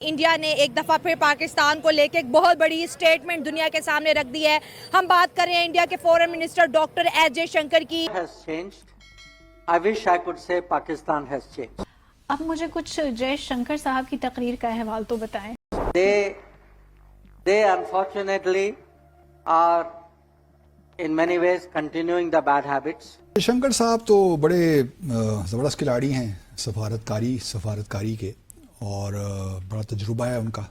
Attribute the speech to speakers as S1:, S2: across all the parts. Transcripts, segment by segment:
S1: India ने एक दफा फिर पाकिस्तान को लेकर एक बहुत बड़ी स्टेटमेंट दुनिया के सामने रख दी है। हम बात कर रहे हैं इंडिया के foreign minister doctor S Jaishankar की।
S2: I wish I could say Pakistan has changed.
S3: आप मुझे कुछ जयशंकर साहब की तकरीर का अहवाल तो बताएं।
S2: They unfortunately are in many ways continuing the bad habits.
S4: Jaishankar साहब तो बड़े ज़बरदस्त खिलाड़ी हैं सफारतकारी के, और बड़ा तजुर्बा है उनका।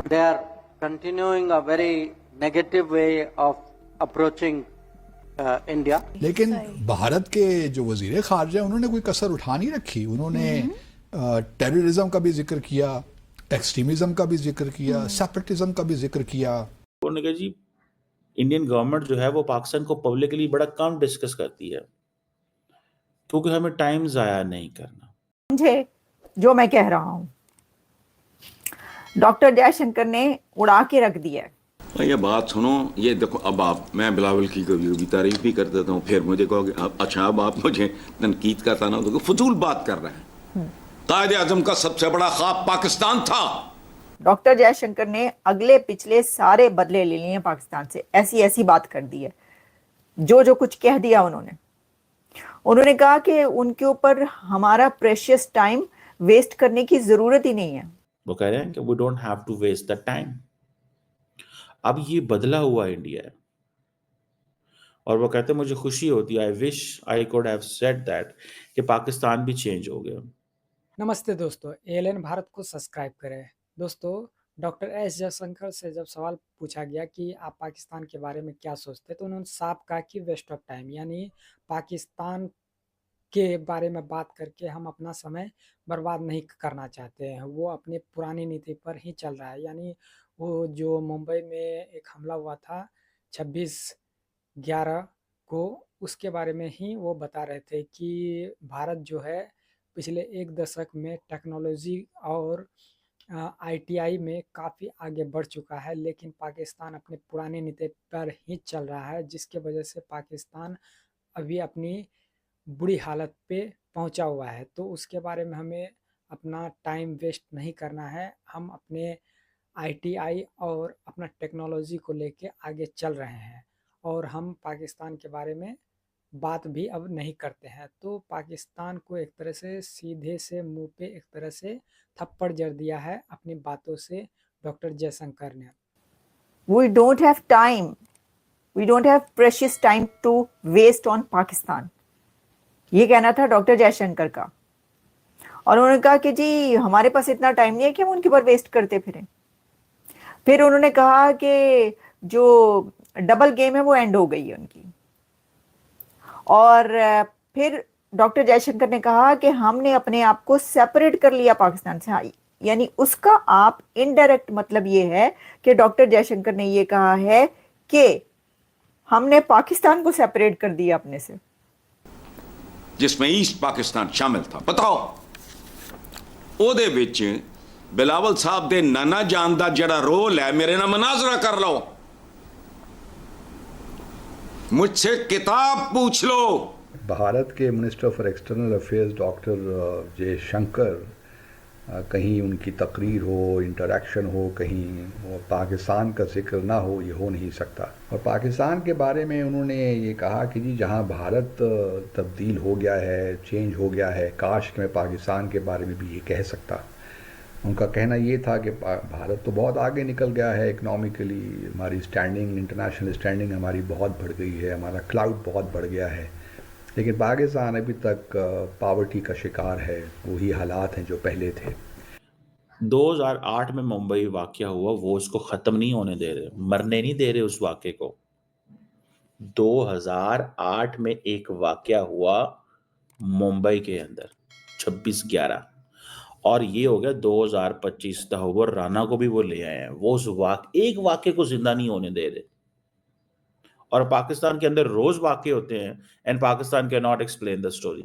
S2: They are continuing a very negative way of approaching India.
S4: लेकिन भारत के जो वजीर खारजा हैं उन्होंने कोई कसर उठा नहीं रखी। उन्होंने टेररिज्म का भी जिक्र किया, एक्सट्रीमिज्म का भी जिक्र किया, सेपरेटिज्म का भी जिक्र किया।
S5: उन्होंने कहा जी इंडियन गवर्नमेंट जो है वो पाकिस्तान को पब्लिकली बड़ा कम डिस्कस करती है क्योंकि हमें टाइम जाया नहीं करना।
S6: मुझे जो मैं कह रहा हूं डॉक्टर जयशंकर ने उड़ा के रख दिया है।
S7: ये बात सुनो, ये देखो, अब मैं बिलावल की कभी तारीफ भी कर देता हूँ, फिर मुझे कहोगे अच्छा अब आप मुझे तनकीद का ताना दोगे, फजूल बात कर रहे हैं। कायदे आजम का सबसे बड़ा ख्वाब पाकिस्तान था।
S6: डॉक्टर जयशंकर ने अगले पिछले सारे बदले ले लिए पाकिस्तान से, ऐसी ऐसी बात कर दी है, जो कुछ कह दिया उन्होंने कहा कि उनके ऊपर हमारा प्रेशियस टाइम वेस्ट करने की जरूरत ही नहीं है।
S5: वो कह रहे हैं कि we don't have to waste the time. अब ये बदला हुआ इंडिया है और वो कहते हैं मुझे खुशी होती है, I wish I could have said that, कि पाकिस्तान भी चेंज हो गया।
S8: नमस्ते दोस्तों, ALN भारत को सब्सक्राइब करें। दोस्तों, डॉक्टर एस जयशंकर से जब सवाल पूछा गया कि आप पाकिस्तान के बारे में क्या सोचते हैं, तो उन्होंने साफ कहा कि वेस्ट ऑफ टाइम, यानी पाकिस्तान के बारे में बात करके हम अपना समय बर्बाद नहीं करना चाहते हैं। वो अपनी पुरानी नीति पर ही चल रहा है। यानी वो जो मुंबई में एक हमला हुआ था 26/11 को, उसके बारे में ही वो बता रहे थे कि भारत जो है पिछले एक दशक में टेक्नोलॉजी और ITI में काफ़ी आगे बढ़ चुका है, लेकिन पाकिस्तान अपने पुराने नीति पर ही चल रहा है, जिसके वजह से पाकिस्तान अभी अपनी बुरी हालत पे पहुंचा हुआ है। तो उसके बारे में हमें अपना टाइम वेस्ट नहीं करना है। हम अपने ITI और अपना टेक्नोलॉजी को लेके आगे चल रहे हैं और हम पाकिस्तान के बारे में बात भी अब नहीं करते हैं। तो पाकिस्तान को एक तरह से सीधे से मुंह पे एक तरह से थप्पड़ जड़ दिया है अपनी बातों से डॉक्टर जयशंकर ने।
S6: We don't have time. We don't have precious time to waste on Pakistan. ये कहना था डॉक्टर जयशंकर का। और उन्होंने कहा कि जी हमारे पास इतना टाइम नहीं है कि हम उनके ऊपर वेस्ट करते फिरें। फिर उन्होंने कहा कि जो डबल गेम है वो एंड हो गई है उनकी। और फिर डॉक्टर जयशंकर ने कहा कि हमने अपने आप को सेपरेट कर लिया पाकिस्तान से। यानी उसका आप इनडायरेक्ट मतलब ये है कि डॉक्टर जयशंकर ने ये कहा है कि हमने पाकिस्तान को सेपरेट कर दिया अपने से,
S7: जिसमें ईस्ट पाकिस्तान शामिल था। बताओ ओदे विच बिलावल साहब दे नाना जान दा जड़ा रोल है, मेरे ना मनाजरा कर लो, मुझसे किताब पूछ लो।
S9: भारत के minister for external affairs doctor Jaishankar कहीं उनकी तकरीर हो, इंटरेक्शन हो, कहीं पाकिस्तान का जिक्र ना हो, ये हो नहीं सकता। और पाकिस्तान के बारे में उन्होंने ये कहा कि जी जहाँ भारत तब्दील हो गया है, चेंज हो गया है, काश कि मैं पाकिस्तान के बारे में भी ये कह सकता। उनका कहना ये था कि भारत तो बहुत आगे निकल गया है इकनॉमिकली, हमारी स्टैंडिंग, इंटरनेशनल स्टैंडिंग हमारी बहुत बढ़ गई है, हमारा क्लाउड बहुत बढ़ गया है, लेकिन पाकिस्तान अभी तक पॉवर्टी का शिकार है, वही हालात हैं जो पहले थे।
S5: 2008 में मुंबई वाकया हुआ, वो उसको ख़त्म नहीं होने दे रहे, मरने नहीं दे रहे उस वाक़े को। 2008 में एक वाकया हुआ मुंबई के अंदर 26/11, और ये हो गया 2025 तहव्वुर राना को भी वो ले आए हैं। वो उस एक वाक़े को जिंदा नहीं होने दे रहे। और पाकिस्तान के अंदर रोज वाक़े होते हैं and Pakistan can not explain the story.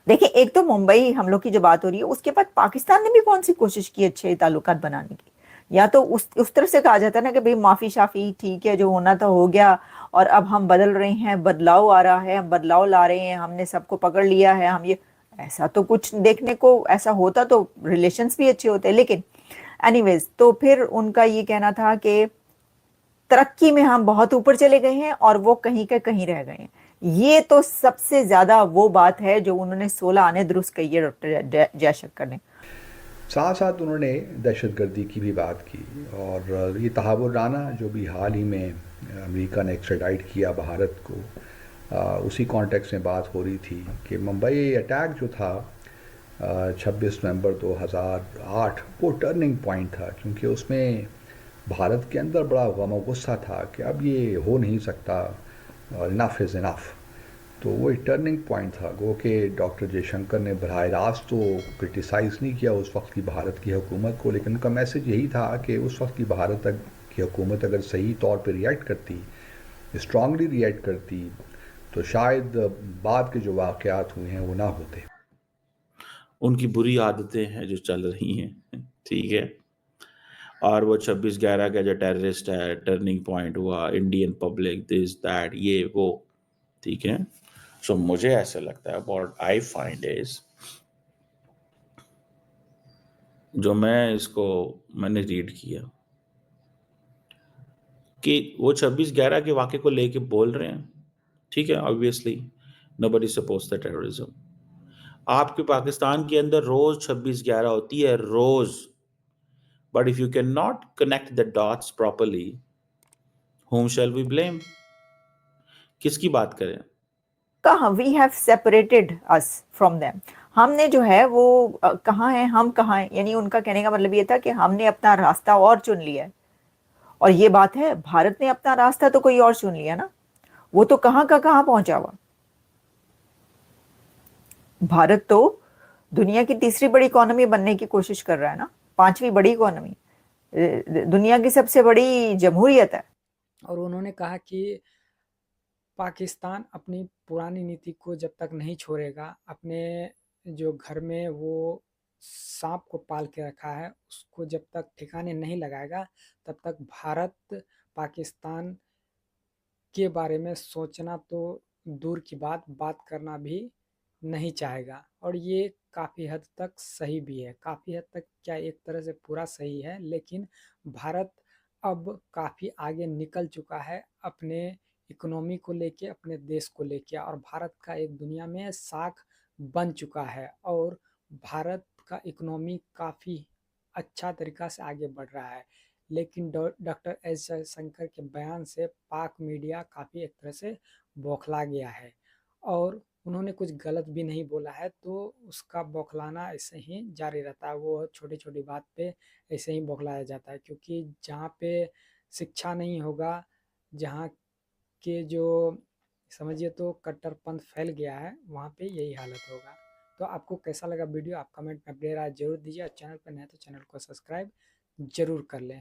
S6: देखिए, एक तो मुंबई हमलों की जो बात हो रही है, उसके बाद पाकिस्तान ने भी कौन सी कोशिश की अच्छे ताल्लुकात बनाने की। या तो उस तरह से कहा जाता है ना कि भाई माफी शाफी ठीक है, जो होना था हो गया और अब हम बदल रहे हैं, बदलाव आ रहा है, हम बदलाव ला रहे हैं, हमने सबको पकड़ लिया है, हम ये, ऐसा तो कुछ देखने को, ऐसा होता तो रिलेशंस भी अच्छे होते। लेकिन एनीवेज, तो फिर उनका ये कहना था कि तरक्की में हम बहुत ऊपर चले गए हैं और वो कहीं के कहीं रह गए हैं। ये तो सबसे ज्यादा वो बात है जो उन्होंने 16 आने दुरुस्त कही है डॉक्टर जयशंकर ने।
S9: साथ साथ उन्होंने दहशतगर्दी की भी बात की, और ये तहावुर राना जो भी हाल ही में अमेरिका ने एक्स्ट्राडाइट किया भारत को, उसी कॉन्टेक्स्ट में बात हो रही थी कि मुंबई अटैक जो था 26 नवंबर 2008 वो टर्निंग पॉइंट था, क्योंकि उसमें भारत के अंदर बड़ा गम और गुस्सा था कि अब ये हो नहीं सकता, इनफ इज़ इनफ। तो वो एक टर्निंग पॉइंट था। गो कि डॉक्टर जयशंकर ने बराह रास्त तो क्रिटिसाइज़ नहीं किया उस वक्त की भारत की हुकूमत को, लेकिन उनका मैसेज यही था कि उस वक्त की भारत की हुकूमत अगर सही तौर पर रिएक्ट करती, स्ट्रांगली रिएक्ट करती, तो शायद बाद के जो वाक़यात हुए हैं वो ना होते।
S5: उनकी बुरी आदतें हैं जो चल रही हैं, ठीक है। और वो 26/11 का जो टेररिस्ट है, टर्निंग पॉइंट हुआ, इंडियन पब्लिक, दिस दैट, ये वो, ठीक है। सो मुझे ऐसा लगता है, व्हाट आई फाइंड इज, जो मैंने रीड किया कि वो 26/11 के वाक़े को लेके बोल रहे हैं, ठीक है। Obviously nobody supports the terrorism. आपके पाकिस्तान के अंदर रोज 26/11 होती है, रोज। But if you can not connect the dots properly, whom shall we blame? किसकी बात करें?
S6: कहाँ we have separated us from them, हमने जो है वो कहाँ है, हम कहाँ हैं, यानी उनका कहने का मतलब ये था कि हमने अपना रास्ता और चुन लिया है। और ये बात है, भारत ने अपना रास्ता तो कोई और चुन लिया ना, वो तो कहाँ का कहाँ पहुंचा हुआ। भारत तो दुनिया की तीसरी बड़ी इकोनॉमी बनने की कोशिश कर रहा है ना, 5वीं बड़ी इकोनॉमी, दुनिया की सबसे बड़ी जमहूरियत है।
S8: और उन्होंने कहा कि पाकिस्तान अपनी पुरानी नीति को जब तक नहीं छोड़ेगा, अपने जो घर में वो सांप को पाल के रखा है उसको जब तक ठिकाने नहीं लगाएगा, तब तक भारत पाकिस्तान के बारे में सोचना तो दूर की बात करना भी नहीं चाहेगा। और ये काफ़ी हद तक सही भी है, काफ़ी हद तक क्या, एक तरह से पूरा सही है। लेकिन भारत अब काफ़ी आगे निकल चुका है अपने इकोनॉमी को लेके, अपने देश को लेके, और भारत का एक दुनिया में साख बन चुका है। और भारत का इकोनॉमी काफ़ी अच्छा तरीका से आगे बढ़ रहा है। लेकिन डॉक्टर एस जयशंकर के बयान से पाक मीडिया काफ़ी एक तरह से बौखला गया है, और उन्होंने कुछ गलत भी नहीं बोला है, तो उसका बौखलाना ऐसे ही जारी रहता है। वो छोटी छोटी बात पे ऐसे ही बौखलाया जाता है, क्योंकि जहाँ पे शिक्षा नहीं होगा, जहाँ के जो समझिए तो कट्टरपंथ फैल गया है, वहाँ पे यही हालत होगा। तो आपको कैसा लगा वीडियो, आप कमेंट में अपनी राय जरूर दीजिए। और चैनल पर नए तो चैनल को सब्सक्राइब जरूर कर लें।